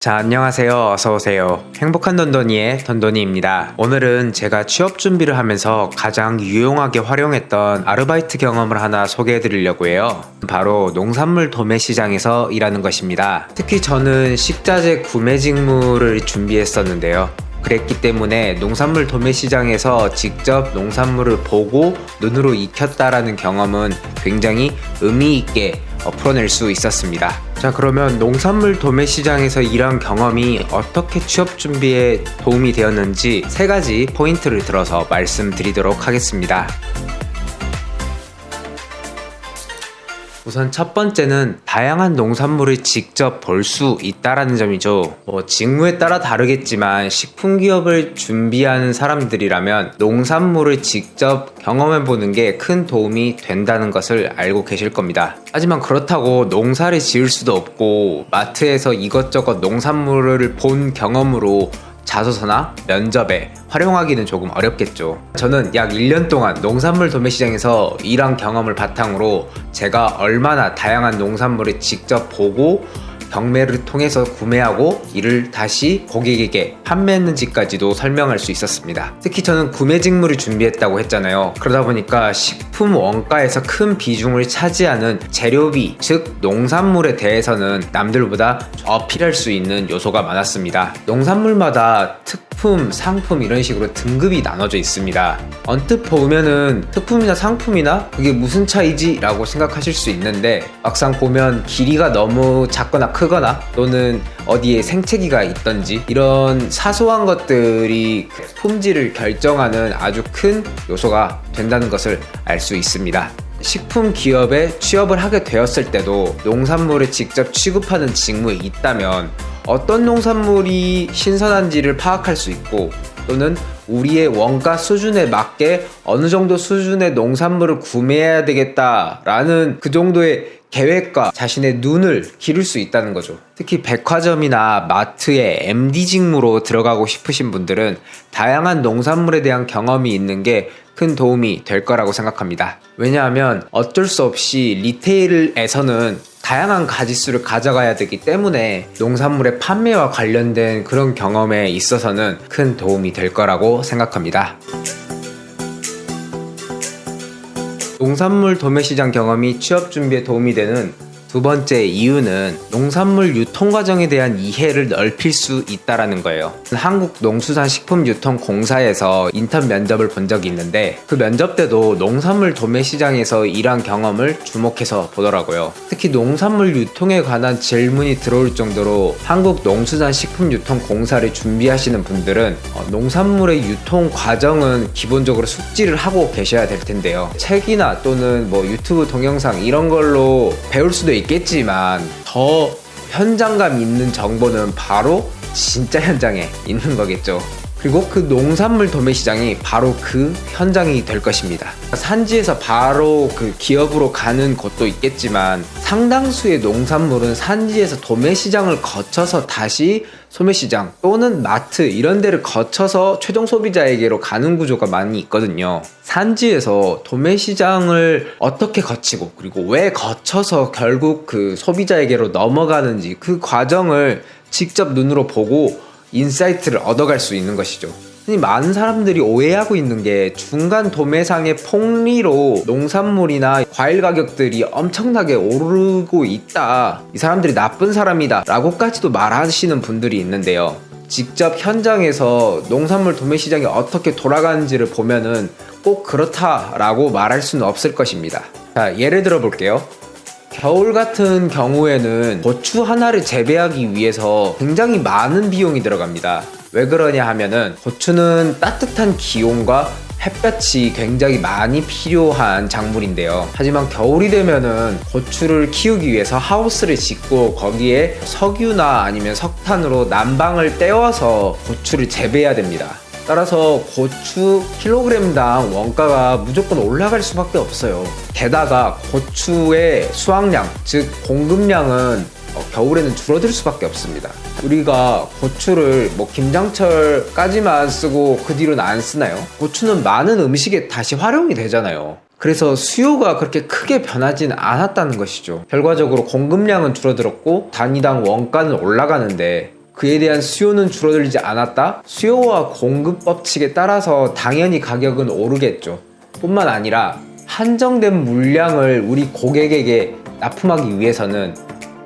자, 안녕하세요. 어서오세요. 행복한 던던이의 던던이입니다. 오늘은 제가 취업 준비를 하면서 가장 유용하게 활용했던 아르바이트 경험을 하나 소개해 드리려고 해요. 바로 농산물 도매 시장에서 일하는 것입니다. 특히 저는 식자재 구매 직무를 준비했었는데요. 그랬기 때문에 농산물 도매 시장에서 직접 농산물을 보고 눈으로 익혔다라는 경험은 굉장히 의미 있게 풀어낼 수 있었습니다. 자, 그러면 농산물 도매 시장에서 일한 경험이 어떻게 취업 준비에 도움이 되었는지 세 가지 포인트를 들어서 말씀드리도록 하겠습니다. 우선 첫 번째는 다양한 농산물을 직접 볼 수 있다라는 점이죠. 직무에 따라 다르겠지만 식품기업을 준비하는 사람들이라면 농산물을 직접 경험해보는 게 큰 도움이 된다는 것을 알고 계실 겁니다. 하지만 그렇다고 농사를 지을 수도 없고 마트에서 이것저것 농산물을 본 경험으로 자소서나 면접에 활용하기는 조금 어렵겠죠. 저는 약 1년 동안 농산물 도매 시장에서 일한 경험을 바탕으로 제가 얼마나 다양한 농산물을 직접 보고 경매를 통해서 구매하고 이를 다시 고객에게 판매했는지까지도 설명할 수 있었습니다. 특히 저는 구매 직무를 준비했다고 했잖아요. 그러다 보니까 식품 원가에서 큰 비중을 차지하는 재료비, 즉 농산물에 대해서는 남들보다 어필할 수 있는 요소가 많았습니다. 농산물마다 특품, 상품 이런 식으로 등급이 나눠져 있습니다. 언뜻 보면은 특품이나 상품이나 그게 무슨 차이지? 라고 생각하실 수 있는데 막상 보면 길이가 너무 작거나 크거나 또는 어디에 생채기가 있던지 이런 사소한 것들이 품질을 결정하는 아주 큰 요소가 된다는 것을 알 수 있습니다. 식품 기업에 취업을 하게 되었을 때도 농산물을 직접 취급하는 직무에 있다면 어떤 농산물이 신선한지를 파악할 수 있고 또는 우리의 원가 수준에 맞게 어느 정도 수준의 농산물을 구매해야 되겠다라는 그 정도의 계획과 자신의 눈을 기를 수 있다는 거죠. 특히 백화점이나 마트에 MD 직무로 들어가고 싶으신 분들은 다양한 농산물에 대한 경험이 있는 게 큰 도움이 될 거라고 생각합니다. 왜냐하면 어쩔 수 없이 리테일에서는 다양한 가짓수를 가져가야 되기 때문에 농산물의 판매와 관련된 그런 경험에 있어서는 큰 도움이 될 거라고 생각합니다. 농산물 도매시장 경험이 취업 준비에 도움이 되는 두 번째 이유는 농산물 유통 과정에 대한 이해를 넓힐 수 있다라는 거예요. 한국농수산식품유통공사에서 인턴 면접을 본 적이 있는데 그 면접 때도 농산물 도매시장에서 일한 경험을 주목해서 보더라고요. 특히 농산물 유통에 관한 질문이 들어올 정도로 한국농수산식품유통공사를 준비하시는 분들은 농산물의 유통 과정은 기본적으로 숙지를 하고 계셔야 될 텐데요. 책이나 또는 유튜브 동영상 이런 걸로 배울 수도 있겠지만 더 현장감 있는 정보는 바로 진짜 현장에 있는 거겠죠. 그리고 그 농산물 도매 시장이 바로 그 현장이 될 것입니다. 산지에서 바로 그 기업으로 가는 곳도 있겠지만 상당수의 농산물은 산지에서 도매 시장을 거쳐서 다시 소매 시장 또는 마트 이런 데를 거쳐서 최종 소비자에게로 가는 구조가 많이 있거든요. 산지에서 도매 시장을 어떻게 거치고 그리고 왜 거쳐서 결국 그 소비자에게로 넘어가는지 그 과정을 직접 눈으로 보고 인사이트를 얻어갈 수 있는 것이죠. 많은 사람들이 오해하고 있는 게 중간 도매상의 폭리로 농산물이나 과일 가격들이 엄청나게 오르고 있다, 이 사람들이 나쁜 사람이다 라고까지도 말하시는 분들이 있는데요. 직접 현장에서 농산물 도매시장이 어떻게 돌아가는지를 보면은 꼭 그렇다라고 말할 수는 없을 것입니다. 자, 예를 들어 볼게요. 겨울 같은 경우에는 고추 하나를 재배하기 위해서 굉장히 많은 비용이 들어갑니다. 왜 그러냐 하면은 고추는 따뜻한 기온과 햇볕이 굉장히 많이 필요한 작물인데요. 하지만 겨울이 되면은 고추를 키우기 위해서 하우스를 짓고 거기에 석유나 아니면 석탄으로 난방을 떼어서 고추를 재배해야 됩니다. 따라서 고추 킬로그램당 원가가 무조건 올라갈 수밖에 없어요. 게다가 고추의 수확량, 즉 공급량은 겨울에는 줄어들 수밖에 없습니다. 우리가 고추를 김장철까지만 쓰고 그 뒤로는 안 쓰나요? 고추는 많은 음식에 다시 활용이 되잖아요. 그래서 수요가 그렇게 크게 변하지는 않았다는 것이죠. 결과적으로 공급량은 줄어들었고 단위당 원가는 올라가는데 그에 대한 수요는 줄어들지 않았다? 수요와 공급 법칙에 따라서 당연히 가격은 오르겠죠. 뿐만 아니라 한정된 물량을 우리 고객에게 납품하기 위해서는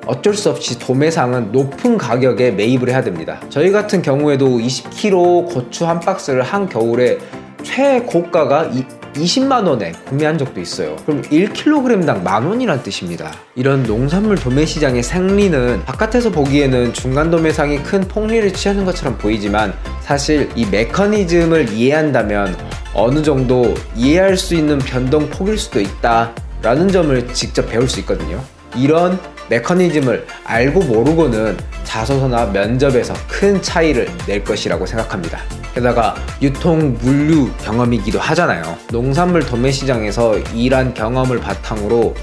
어쩔 수 없이 도매상은 높은 가격에 매입을 해야 됩니다. 저희 같은 경우에도 20kg 고추 한 박스를 한 겨울에 최고가가 20만원에 구매한 적도 있어요. 그럼 1kg당 10,000원이란 뜻입니다. 이런 농산물 도매시장의 생리는 바깥에서 보기에는 중간 도매상이 큰 폭리를 취하는 것처럼 보이지만 사실 이 메커니즘을 이해한다면 어느 정도 이해할 수 있는 변동폭일 수도 있다 라는 점을 직접 배울 수 있거든요. 이런 메커니즘을 알고 모르고는 자소서나 면접에서 큰 차이를 낼 것이라고 생각합니다. 게다가 유통 물류 경험이기도 하잖아요. 농산물 도매시장에서 일한 경험을 바탕으로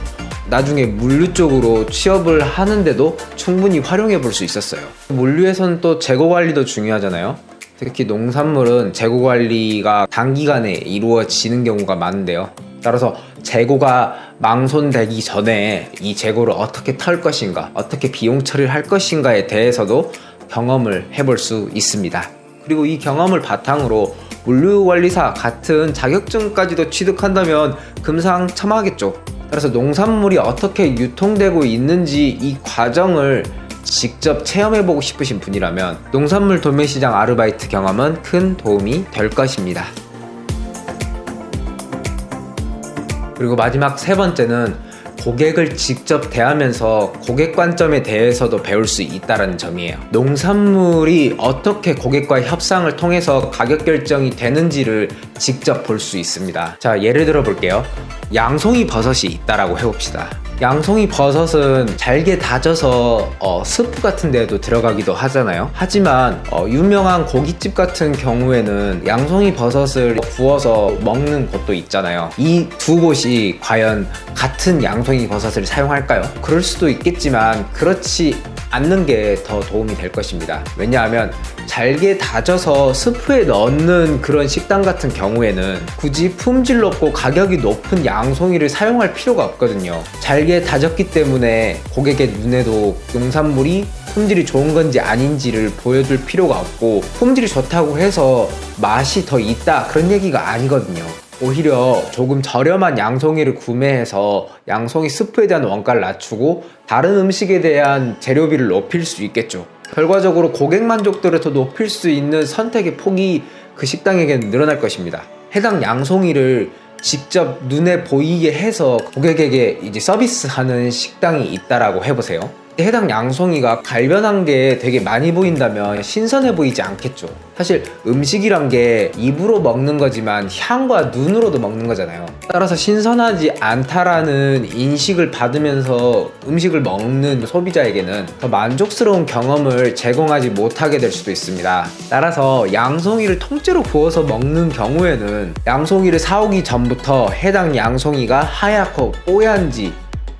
나중에 물류 쪽으로 취업을 하는데도 충분히 활용해 볼 수 있었어요. 물류에서는 또 재고 관리도 중요하잖아요. 특히 농산물은 재고 관리가 단기간에 이루어지는 경우가 많은데요. 따라서 재고가 망손되기 전에 이 재고를 어떻게 털 것인가, 어떻게 비용 처리를 할 것인가에 대해서도 경험을 해볼 수 있습니다. 그리고 이 경험을 바탕으로 물류관리사 같은 자격증까지도 취득한다면 금상첨화하겠죠. 따라서 농산물이 어떻게 유통되고 있는지 이 과정을 직접 체험해보고 싶으신 분이라면 농산물 도매시장 아르바이트 경험은 큰 도움이 될 것입니다. 그리고 마지막 세 번째는 고객을 직접 대하면서 고객 관점에 대해서도 배울 수 있다는 점이에요. 농산물이 어떻게 고객과의 협상을 통해서 가격 결정이 되는지를 직접 볼 수 있습니다. 자, 예를 들어 볼게요. 양송이 버섯이 있다라고 해봅시다. 양송이 버섯은 잘게 다져서 스프 같은 데도 들어가기도 하잖아요. 하지만 유명한 고깃집 같은 경우에는 양송이 버섯을 구워서 먹는 곳도 있잖아요. 이 두 곳이 과연 같은 양송이 버섯을 사용할까요? 그럴 수도 있겠지만 그렇지 않는 게 더 도움이 될 것입니다. 왜냐하면 잘게 다져서 스프에 넣는 그런 식당 같은 경우에는 굳이 품질 높고 가격이 높은 양송이를 사용할 필요가 없거든요. 잘게 다졌기 때문에 고객의 눈에도 농산물이 품질이 좋은 건지 아닌지를 보여줄 필요가 없고, 품질이 좋다고 해서 맛이 더 있다 그런 얘기가 아니거든요. 오히려 조금 저렴한 양송이를 구매해서 양송이 스프에 대한 원가를 낮추고 다른 음식에 대한 재료비를 높일 수 있겠죠. 결과적으로 고객 만족도를 더 높일 수 있는 선택의 폭이 그 식당에게는 늘어날 것입니다. 해당 양송이를 직접 눈에 보이게 해서 고객에게 이제 서비스하는 식당이 있다라고 해보세요. 해당 양송이가 갈변한 게 되게 많이 보인다면 신선해 보이지 않겠죠. 사실 음식이란 게 입으로 먹는 거지만 향과 눈으로도 먹는 거잖아요. 따라서 신선하지 않다라는 인식을 받으면서 음식을 먹는 소비자에게는 더 만족스러운 경험을 제공하지 못하게 될 수도 있습니다. 따라서 양송이를 통째로 구워서 먹는 경우에는 양송이를 사오기 전부터 해당 양송이가 하얗고 뽀얀지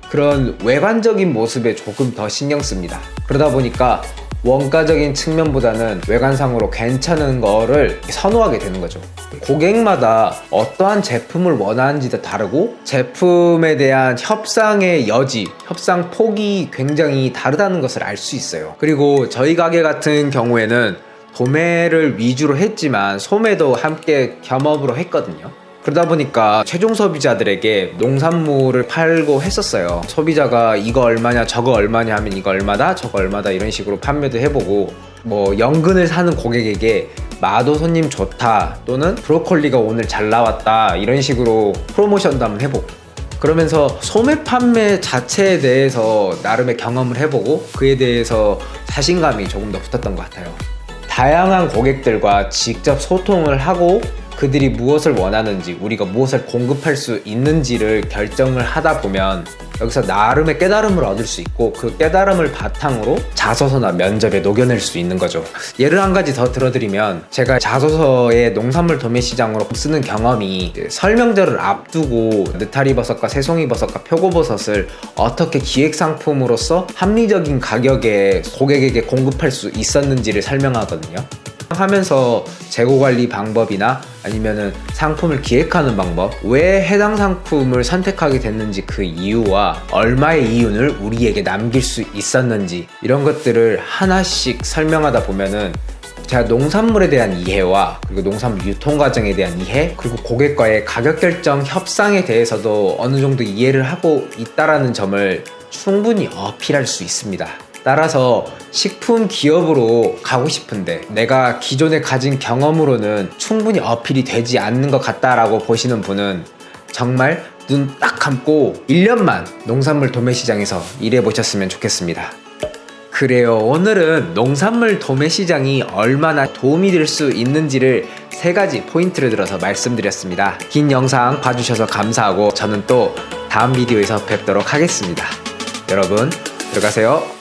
그런 외관적인 모습에 조금 더 신경 씁니다. 그러다 보니까 원가적인 측면보다는 외관상으로 괜찮은 거를 선호하게 되는 거죠. 고객마다 어떠한 제품을 원하는지도 다르고 제품에 대한 협상의 여지, 협상 폭이 굉장히 다르다는 것을 알 수 있어요. 그리고 저희 가게 같은 경우에는 도매를 위주로 했지만 소매도 함께 겸업으로 했거든요. 그러다 보니까 최종 소비자들에게 농산물을 팔고 했었어요. 소비자가 이거 얼마냐 저거 얼마냐 하면 이거 얼마다 저거 얼마다 이런 식으로 판매도 해보고, 뭐 연근을 사는 고객에게 마도 손님 좋다 또는 브로콜리가 오늘 잘 나왔다 이런 식으로 프로모션도 한번 해보고, 그러면서 소매 판매 자체에 대해서 나름의 경험을 해보고 그에 대해서 자신감이 조금 더 붙었던 것 같아요. 다양한 고객들과 직접 소통을 하고 그들이 무엇을 원하는지, 우리가 무엇을 공급할 수 있는지를 결정을 하다 보면 여기서 나름의 깨달음을 얻을 수 있고 그 깨달음을 바탕으로 자소서나 면접에 녹여낼 수 있는 거죠. 예를 한 가지 더 들어드리면, 제가 자소서에 농산물 도매시장으로 쓰는 경험이 설명절을 앞두고 느타리버섯과 새송이버섯과 표고버섯을 어떻게 기획상품으로서 합리적인 가격에 고객에게 공급할 수 있었는지를 설명하거든요. 하면서 재고관리 방법이나 아니면은 상품을 기획하는 방법, 왜 해당 상품을 선택하게 됐는지 그 이유와 얼마의 이윤을 우리에게 남길 수 있었는지, 이런 것들을 하나씩 설명하다 보면은 제가 농산물에 대한 이해와 그리고 농산물 유통 과정에 대한 이해, 그리고 고객과의 가격 결정 협상에 대해서도 어느 정도 이해를 하고 있다라는 점을 충분히 어필할 수 있습니다. 따라서 식품 기업으로 가고 싶은데 내가 기존에 가진 경험으로는 충분히 어필이 되지 않는 것 같다라고 보시는 분은 정말 눈 딱 감고 1년만 농산물 도매 시장에서 일해 보셨으면 좋겠습니다. 그래요, 오늘은 농산물 도매 시장이 얼마나 도움이 될 수 있는지를 3가지 포인트를 들어서 말씀드렸습니다. 긴 영상 봐주셔서 감사하고 저는 또 다음 비디오에서 뵙도록 하겠습니다. 여러분 들어가세요.